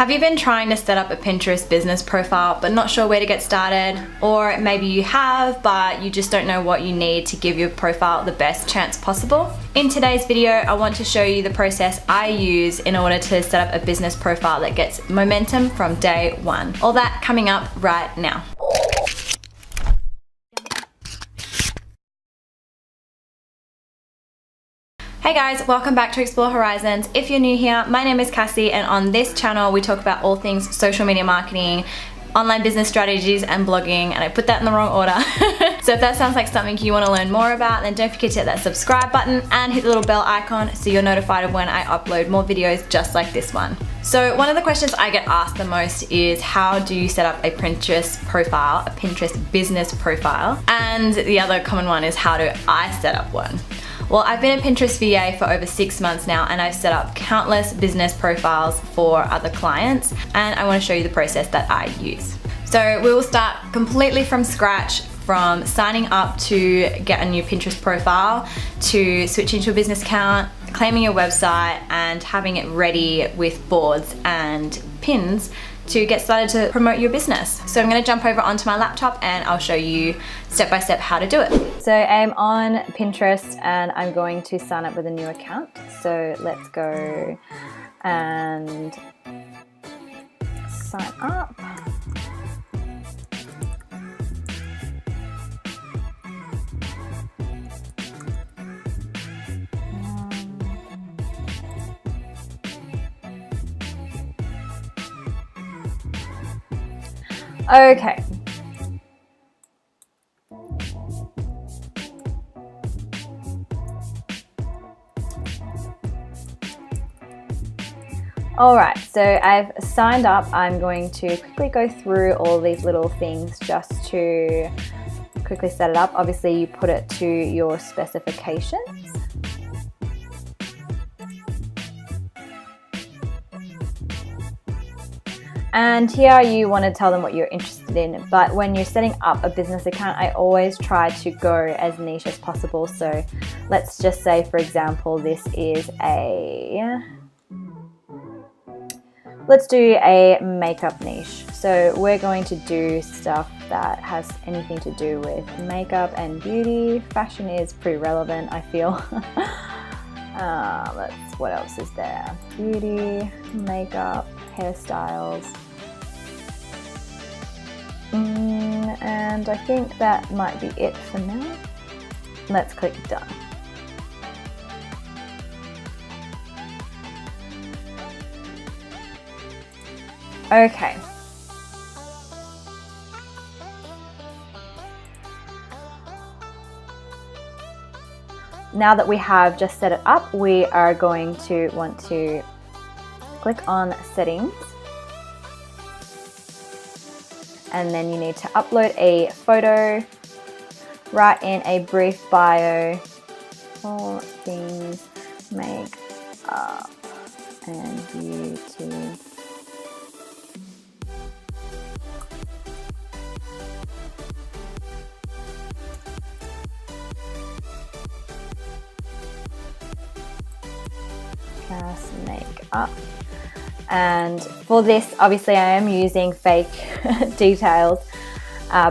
Have you been trying to set up a Pinterest business profile but not sure where to get started? Or maybe you have, but you just don't know what you need to give your profile the best chance possible? In today's video, I want to show you the process I use in order to set up a business profile that gets momentum from day one. All that coming up right now. Hey guys, welcome back to Explore Horizons. If you're new here, my name is Cassie, and on this channel we talk about all things social media marketing, online business strategies and blogging, and I put that in the wrong order. So if that sounds like something you want to learn more about, then don't forget to hit that subscribe button and hit the little bell icon so you're notified of when I upload more videos just like this one. So one of the questions I get asked the most is, how do you set up a Pinterest profile, a Pinterest business profile? And the other common one is, how do I set up one? Well, I've been a Pinterest VA for over 6 months now, and I've set up countless business profiles for other clients, and I want to show you the process that I use. So we will start completely from scratch, from signing up to get a new Pinterest profile, to switching to a business account, claiming your website, and having it ready with boards and pins to get started to promote your business. So I'm going to jump over onto my laptop and I'll show you step by step how to do it. So I'm on Pinterest and I'm going to sign up with a new account. So let's go and sign up. Okay. Alright, so I've signed up. I'm going to quickly go through all these little things just to quickly set it up. Obviously, you put it to your specifications. And here you want to tell them what you're interested in, but when you're setting up a business account, I always try to go as niche as possible. So let's just say, for example, this is let's do a makeup niche. So we're going to do stuff that has anything to do with makeup and beauty. Fashion is pretty relevant, I feel. What else is there? Beauty, makeup, hairstyles. And I think that might be it for now. Let's click done. Okay. Now that we have just set it up, we are going to want to click on settings. And then you need to upload a photo, write in a brief bio, all things make up and beauty. Just make up. And for this, obviously I am using fake details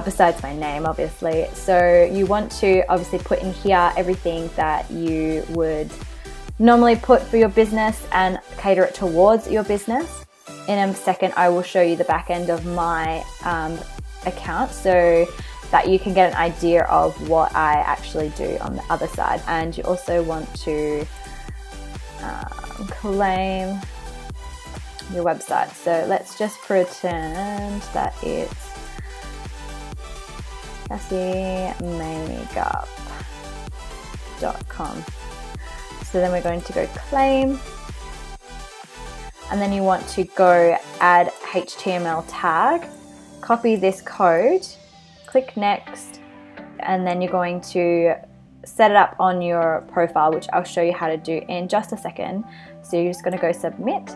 besides my name, obviously. So you want to obviously put in here everything that you would normally put for your business and cater it towards your business. In a second, I will show you the back end of my account so that you can get an idea of what I actually do on the other side. And you also want to claim your website. So let's just pretend that it's CassieMakeup.com. So then we're going to go claim, and then you want to go add HTML tag, copy this code, click next, and then you're going to set it up on your profile, which I'll show you how to do in just a second. So you're just going to go submit.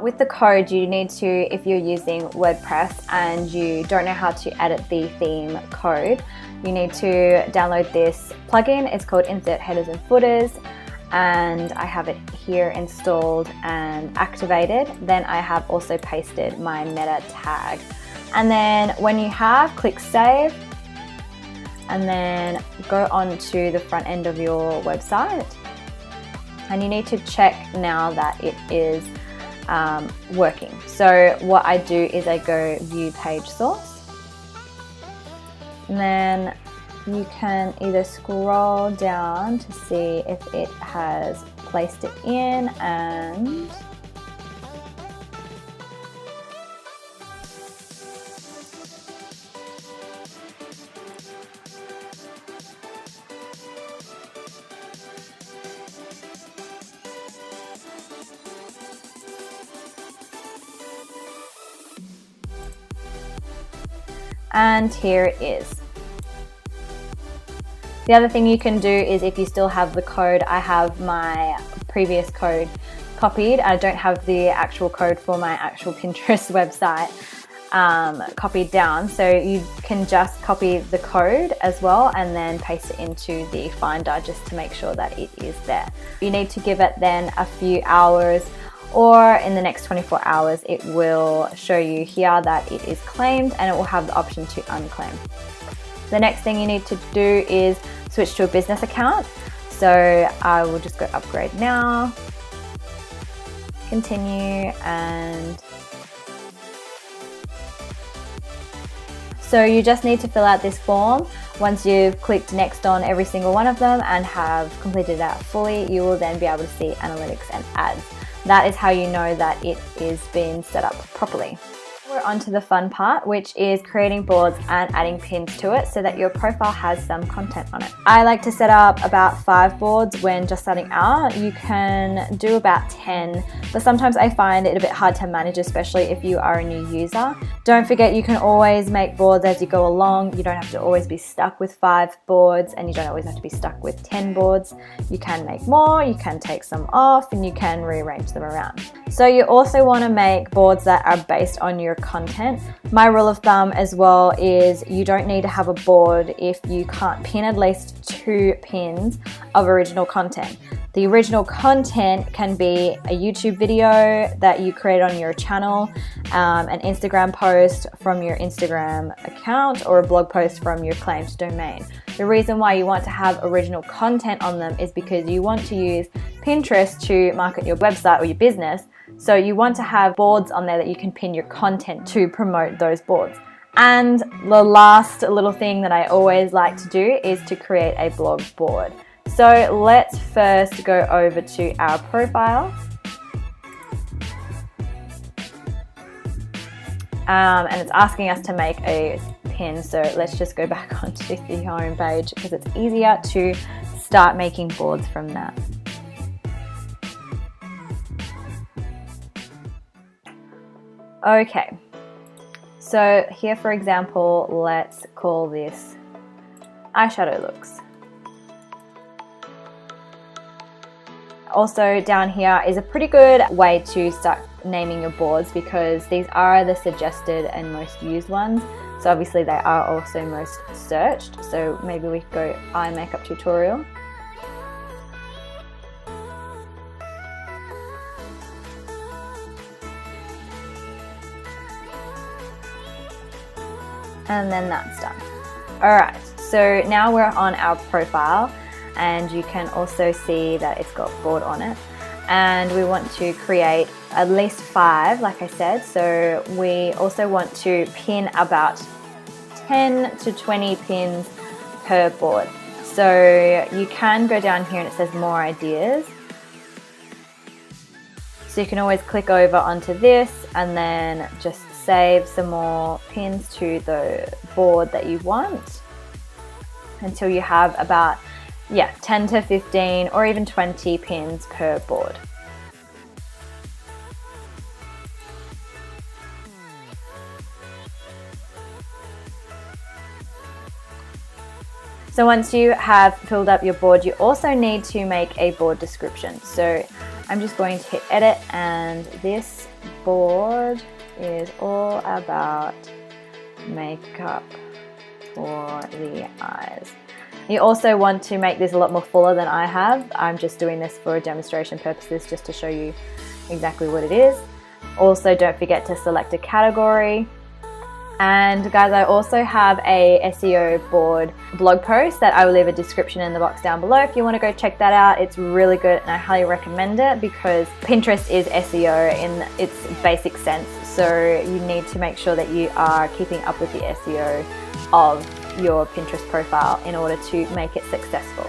With the code, you need to, if you're using WordPress and you don't know how to edit the theme code, you need to download this plugin. It's called Insert Headers and Footers, and I have it here installed and activated. Then I have also pasted my meta tag. And then when you have, click save, and then go on to the front end of your website. And you need to check now that it is working. So what I do is I go view page source, and then you can either scroll down to see if it has placed it in, and here it is. The other thing you can do is, if you still have the code, I have my previous code copied. I don't have the actual code for my actual Pinterest website copied down, so you can just copy the code as well and then paste it into the Finder just to make sure that it is there. You need to give it then a few hours, or in the next 24 hours it will show you here that it is claimed, and it will have the option to unclaim. The next thing you need to do is switch to a business account. So I will just go upgrade now, continue, and so you just need to fill out this form. Once you've clicked next on every single one of them and have completed that fully, you will then be able to see analytics and ads. That is how you know that it is being set up properly. We're on to the fun part, which is creating boards and adding pins to it so that your profile has some content on it. I like to set up about 5 boards when just starting out. You can do about 10, but sometimes I find it a bit hard to manage, especially if you are a new user. Don't forget, you can always make boards as you go along. You don't have to always be stuck with 5 boards, and you don't always have to be stuck with 10 boards. You can make more, you can take some off, and you can rearrange them around. So you also want to make boards that are based on your content. My rule of thumb as well is you don't need to have a board if you can't pin at least 2 pins of original content. The original content can be a YouTube video that you create on your channel, an Instagram post from your Instagram account, or a blog post from your claimed domain. The reason why you want to have original content on them is because you want to use Pinterest to market your website or your business. So you want to have boards on there that you can pin your content to promote those boards. And the last little thing that I always like to do is to create a blog board. So let's first go over to our profile. And it's asking us to make a pin. So let's just go back onto the home page because it's easier to start making boards from that. Okay, so here for example, let's call this eyeshadow looks. Also down here is a pretty good way to start naming your boards because these are the suggested and most used ones. So obviously they are also most searched. So maybe we could go eye makeup tutorial. And then that's done. Alright, so now we're on our profile, and you can also see that it's got board on it. And we want to create at least 5, like I said. So we also want to pin about 10 to 20 pins per board. So you can go down here and it says more ideas. So you can always click over onto this and then just save some more pins to the board that you want until you have about 10 to 15 or even 20 pins per board. So once you have filled up your board, you also need to make a board description. So I'm just going to hit edit, and this board is all about makeup for the eyes. You also want to make this a lot more fuller than I have. I'm just doing this for demonstration purposes just to show you exactly what it is. Also, don't forget to select a category. And guys, I also have a SEO board blog post that I will leave a description in the box down below if you want to go check that out. It's really good and I highly recommend it because Pinterest is SEO in its basic sense. So you need to make sure that you are keeping up with the SEO of your Pinterest profile in order to make it successful.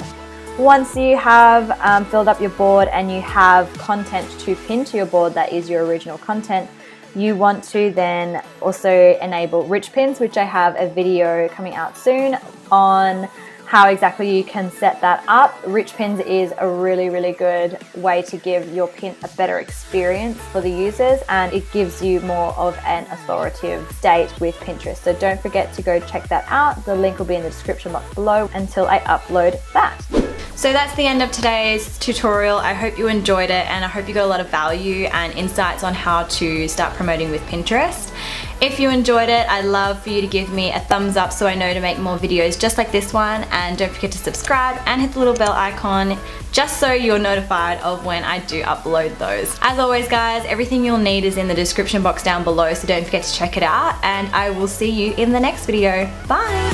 Once you have filled up your board and you have content to pin to your board that is your original content, you want to then also enable rich pins, which I have a video coming out soon on how exactly you can set that up. Rich pins is a really good way to give your pin a better experience for the users, and it gives you more of an authoritative state with Pinterest. So don't forget to go check that out. The link will be in the description box below until I upload that. So that's the end of today's tutorial. I hope you enjoyed it and I hope you got a lot of value and insights on how to start promoting with Pinterest. If you enjoyed it, I'd love for you to give me a thumbs up so I know to make more videos just like this one, and don't forget to subscribe and hit the little bell icon just so you're notified of when I do upload those. As always guys, everything you'll need is in the description box down below, so don't forget to check it out, and I will see you in the next video. Bye!